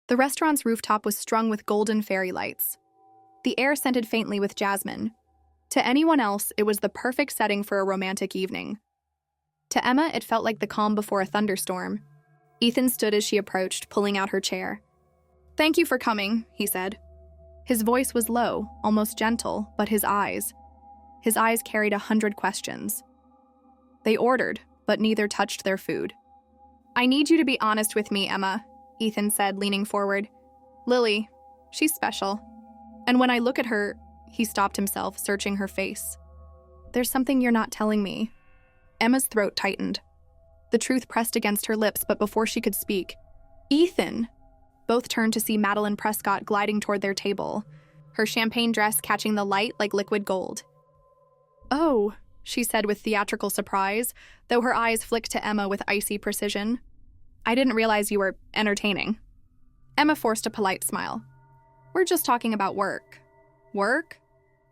The restaurant's rooftop was strung with golden fairy lights. The air scented faintly with jasmine. To anyone else, it was the perfect setting for a romantic evening. To Emma, it felt like the calm before a thunderstorm. Ethan stood as she approached, pulling out her chair. "Thank you for coming," he said. His voice was low, almost gentle, but his eyes carried 100 questions. They ordered, but neither touched their food. "I need you to be honest with me, Emma," Ethan said, leaning forward. "Lily, she's special. And when I look at her," he stopped himself, searching her face. "There's something you're not telling me." Emma's throat tightened. The truth pressed against her lips, but before she could speak, "Ethan!" Both turned to see Madeline Prescott gliding toward their table, her champagne dress catching the light like liquid gold. "Oh," she said with theatrical surprise, though her eyes flicked to Emma with icy precision. "I didn't realize you were entertaining." Emma forced a polite smile. "We're just talking about work." "Work?"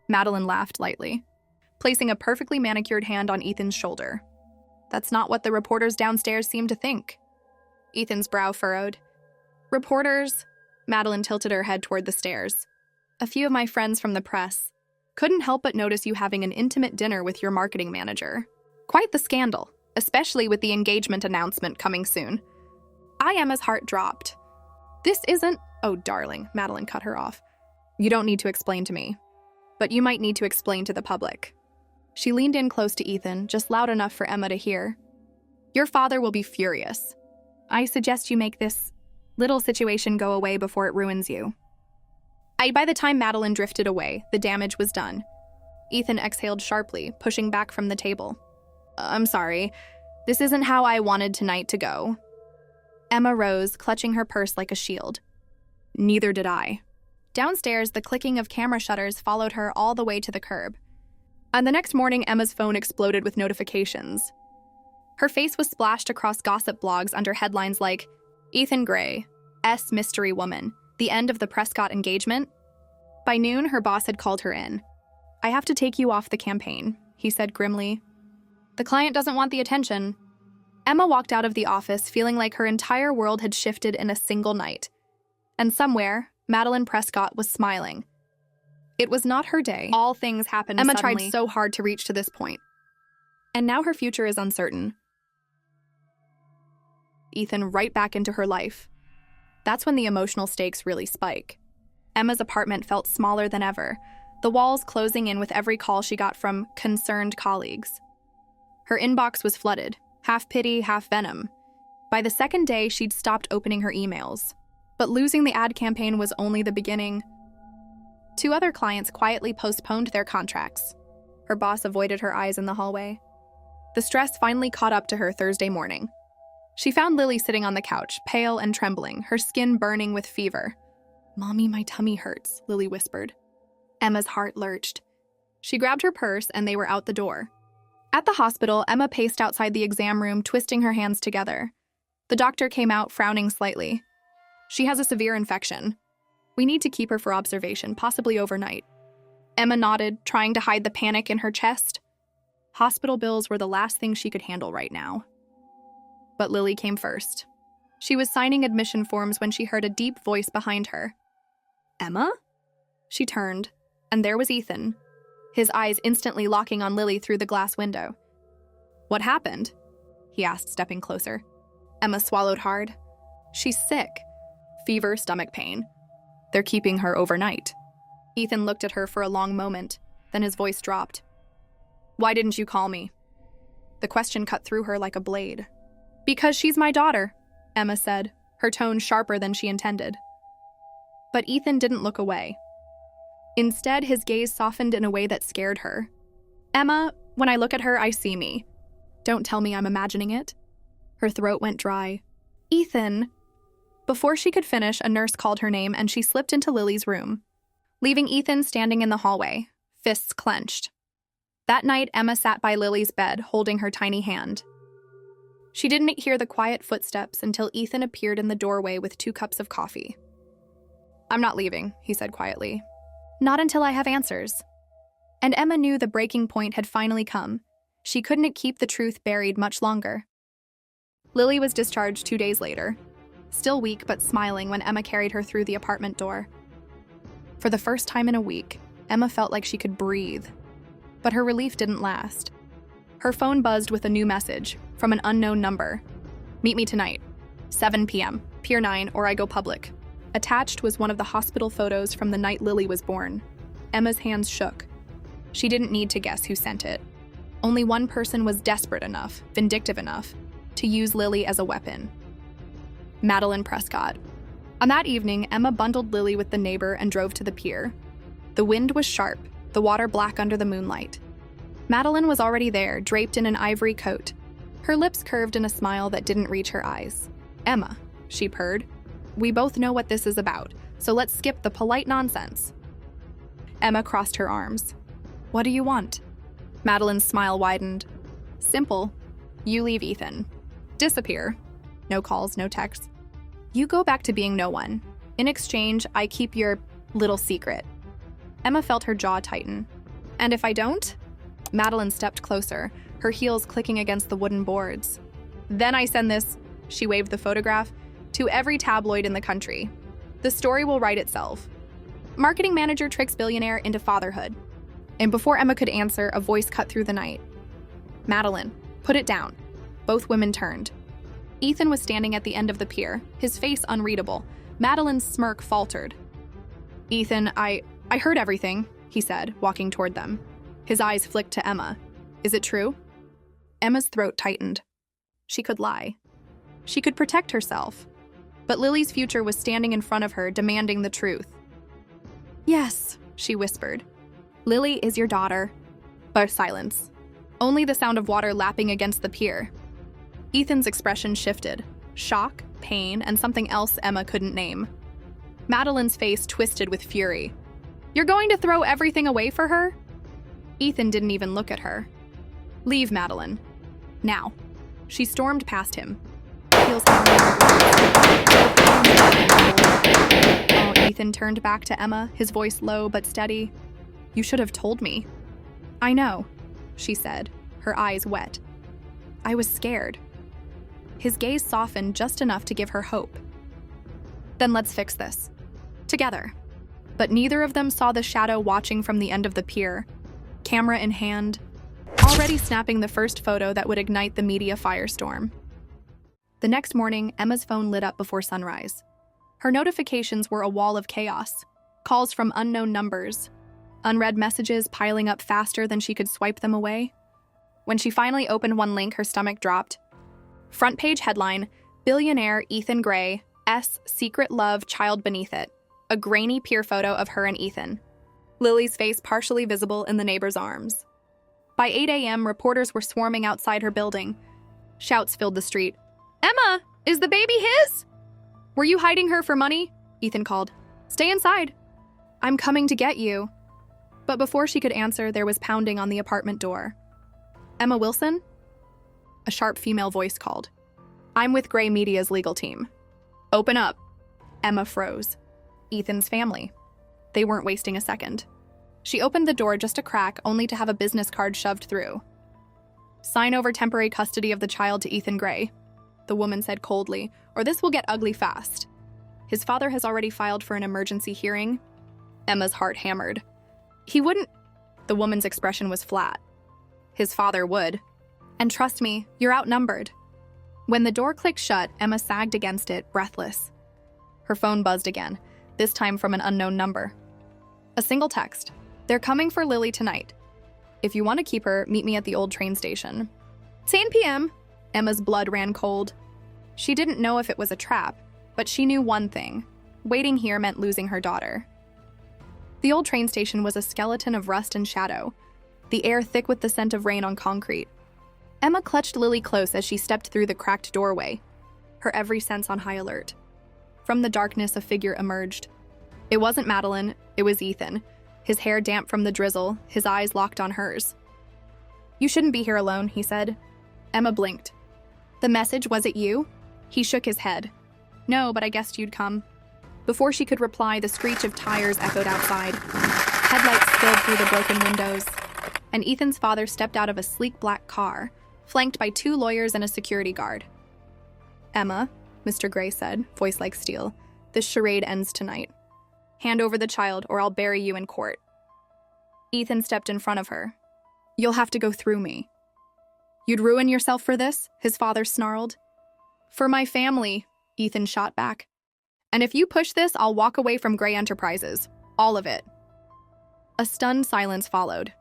Madeline laughed lightly, placing a perfectly manicured hand on Ethan's shoulder. "That's not what the reporters downstairs seem to think." Ethan's brow furrowed. "Reporters?" Madeline tilted her head toward the stairs. "A few of my friends from the press. Couldn't help but notice you having an intimate dinner with your marketing manager. Quite the scandal, especially with the engagement announcement coming soon." Emma's heart dropped. "This isn't—" "Oh, darling," Madeline cut her off. "You don't need to explain to me. But you might need to explain to the public." She leaned in close to Ethan, just loud enough for Emma to hear. "Your father will be furious. I suggest you make this little situation go away before it ruins you." By the time Madeline drifted away, the damage was done. Ethan exhaled sharply, pushing back from the table. "I'm sorry. This isn't how I wanted tonight to go." Emma rose, clutching her purse like a shield. "Neither did I." Downstairs, the clicking of camera shutters followed her all the way to the curb. And the next morning, Emma's phone exploded with notifications. Her face was splashed across gossip blogs under headlines like, "Ethan Gray, S. Mystery Woman, the end of the Prescott engagement." By noon, her boss had called her in. "I have to take you off the campaign," he said grimly. "The client doesn't want the attention." Emma walked out of the office feeling like her entire world had shifted in a single night. And somewhere, Madeline Prescott was smiling. It was not her day. All things happened suddenly. Emma tried so hard to reach to this point. And now her future is uncertain. Ethan right back into her life. That's when the emotional stakes really spike. Emma's apartment felt smaller than ever, the walls closing in with every call she got from concerned colleagues. Her inbox was flooded, half pity, half venom. By the second day, she'd stopped opening her emails. But losing the ad campaign was only the beginning. 2 other clients quietly postponed their contracts. Her boss avoided her eyes in the hallway. The stress finally caught up to her Thursday morning. She found Lily sitting on the couch, pale and trembling, her skin burning with fever. "Mommy, my tummy hurts," Lily whispered. Emma's heart lurched. She grabbed her purse and they were out the door. At the hospital, Emma paced outside the exam room, twisting her hands together. The doctor came out, frowning slightly. "She has a severe infection. We need to keep her for observation, possibly overnight." Emma nodded, trying to hide the panic in her chest. Hospital bills were the last thing she could handle right now. But Lily came first. She was signing admission forms when she heard a deep voice behind her. "Emma?" She turned, and there was Ethan, his eyes instantly locking on Lily through the glass window. "What happened?" he asked, stepping closer. Emma swallowed hard. "She's sick. Fever, stomach pain. They're keeping her overnight." Ethan looked at her for a long moment, then his voice dropped. "Why didn't you call me?" The question cut through her like a blade. "Because she's my daughter," Emma said, her tone sharper than she intended. But Ethan didn't look away. Instead, his gaze softened in a way that scared her. "Emma, when I look at her, I see me. Don't tell me I'm imagining it." Her throat went dry. "Ethan." Before she could finish, a nurse called her name and she slipped into Lily's room, leaving Ethan standing in the hallway, fists clenched. That night, Emma sat by Lily's bed, holding her tiny hand. She didn't hear the quiet footsteps until Ethan appeared in the doorway with 2 cups of coffee. "I'm not leaving," he said quietly. "Not until I have answers." And Emma knew the breaking point had finally come. She couldn't keep the truth buried much longer. Lily was discharged 2 days later. still weak but smiling when Emma carried her through the apartment door. For the first time in a week, Emma felt like she could breathe. But her relief didn't last. Her phone buzzed with a new message from an unknown number. "Meet me tonight, 7 p.m., Pier 9, or I go public." Attached was one of the hospital photos from the night Lily was born. Emma's hands shook. She didn't need to guess who sent it. Only one person was desperate enough, vindictive enough, to use Lily as a weapon. Madeline Prescott. On that evening, Emma bundled Lily with the neighbor and drove to the pier. The wind was sharp, the water black under the moonlight. Madeline was already there, draped in an ivory coat. Her lips curved in a smile that didn't reach her eyes. "Emma," she purred, "we both know what this is about, so let's skip the polite nonsense." Emma crossed her arms. "What do you want?" Madeline's smile widened. "Simple. You leave Ethan. Disappear. No calls, no texts. You go back to being no one. In exchange, I keep your little secret." Emma felt her jaw tighten. "And if I don't?" Madeline stepped closer, her heels clicking against the wooden boards. "Then I send this," she waved the photograph, "to every tabloid in the country. The story will write itself. Marketing manager tricks billionaire into fatherhood." And before Emma could answer, a voice cut through the night. "Madeline, put it down." Both women turned. Ethan was standing at the end of the pier, his face unreadable. Madeline's smirk faltered. "Ethan, I heard everything," he said, walking toward them. His eyes flicked to Emma. "Is it true?" Emma's throat tightened. She could lie. She could protect herself. But Lily's future was standing in front of her, demanding the truth. "Yes," she whispered. "Lily is your daughter." But silence. Only the sound of water lapping against the pier. Ethan's expression shifted. Shock, pain, and something else Emma couldn't name. Madeline's face twisted with fury. "You're going to throw everything away for her?" Ethan didn't even look at her. "Leave, Madeline. Now." She stormed past him. Heels Oh, Ethan turned back to Emma, his voice low but steady. "You should have told me." "I know," she said, her eyes wet. "I was scared." His gaze softened just enough to give her hope. "Then let's fix this. Together." But neither of them saw the shadow watching from the end of the pier, camera in hand, already snapping the first photo that would ignite the media firestorm. The next morning, Emma's phone lit up before sunrise. Her notifications were a wall of chaos. Calls from unknown numbers, unread messages piling up faster than she could swipe them away. When she finally opened one link, her stomach dropped. Front page headline, "Billionaire Ethan Gray, S. Secret Love Child Beneath It." A grainy pier photo of her and Ethan. Lily's face partially visible in the neighbor's arms. By 8 a.m., reporters were swarming outside her building. Shouts filled the street. "Emma, is the baby his?" "Were you hiding her for money?" Ethan called. "Stay inside." "I'm coming to get you." But before she could answer, there was pounding on the apartment door. "Emma Wilson?" A sharp female voice called. "I'm with Gray Media's legal team." "Open up." Emma froze. Ethan's family. They weren't wasting a second. She opened the door just a crack, only to have a business card shoved through. "Sign over temporary custody of the child to Ethan Gray," the woman said coldly, "or this will get ugly fast. His father has already filed for an emergency hearing." Emma's heart hammered. "He wouldn't..." The woman's expression was flat. "His father would. And trust me, you're outnumbered." When the door clicked shut, Emma sagged against it, breathless. Her phone buzzed again, this time from an unknown number. A single text. "They're coming for Lily tonight. If you want to keep her, meet me at the old train station." 10 p.m. Emma's blood ran cold. She didn't know if it was a trap, but she knew one thing. Waiting here meant losing her daughter. The old train station was a skeleton of rust and shadow, the air thick with the scent of rain on concrete. Emma clutched Lily close as she stepped through the cracked doorway, her every sense on high alert. From the darkness, a figure emerged. It wasn't Madeline, it was Ethan, his hair damp from the drizzle, his eyes locked on hers. "You shouldn't be here alone," he said. Emma blinked. "The message, was it you?" He shook his head. "No, but I guessed you'd come." Before she could reply, the screech of tires echoed outside. Headlights spilled through the broken windows, and Ethan's father stepped out of a sleek black car, flanked by 2 lawyers and a security guard. "Emma," Mr. Gray said, voice like steel. "This charade ends tonight. Hand over the child, or I'll bury you in court." Ethan stepped in front of her. "You'll have to go through me." "You'd ruin yourself for this?" his father snarled. "For my family," Ethan shot back. "And if you push this, I'll walk away from Gray Enterprises. All of it." A stunned silence followed.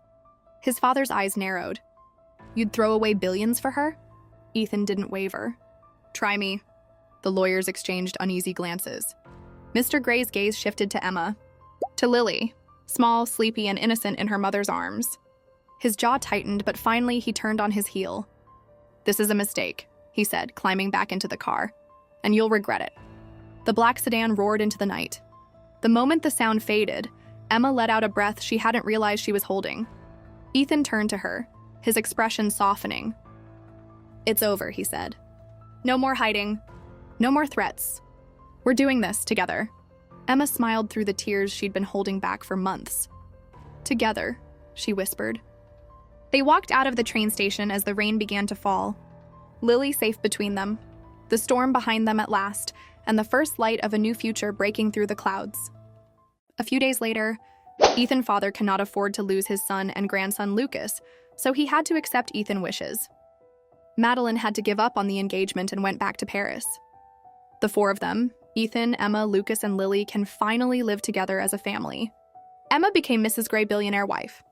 His father's eyes narrowed. "You'd throw away billions for her?" Ethan didn't waver. "Try me." The lawyers exchanged uneasy glances. Mr. Gray's gaze shifted to Emma. To Lily, small, sleepy, and innocent in her mother's arms. His jaw tightened, but finally he turned on his heel. "This is a mistake," he said, climbing back into the car. "And you'll regret it." The black sedan roared into the night. The moment the sound faded, Emma let out a breath she hadn't realized she was holding. Ethan turned to her, his expression softening. "It's over," he said. "No more hiding. No more threats. We're doing this together." Emma smiled through the tears she'd been holding back for months. "Together," she whispered. They walked out of the train station as the rain began to fall. Lily safe between them, the storm behind them at last, and the first light of a new future breaking through the clouds. A few days later, Ethan's father cannot afford to lose his son and grandson Lucas, so he had to accept Ethan's wishes. Madeline had to give up on the engagement and went back to Paris. The four of them, Ethan, Emma, Lucas, and Lily, can finally live together as a family. Emma became Mrs. Gray billionaire wife.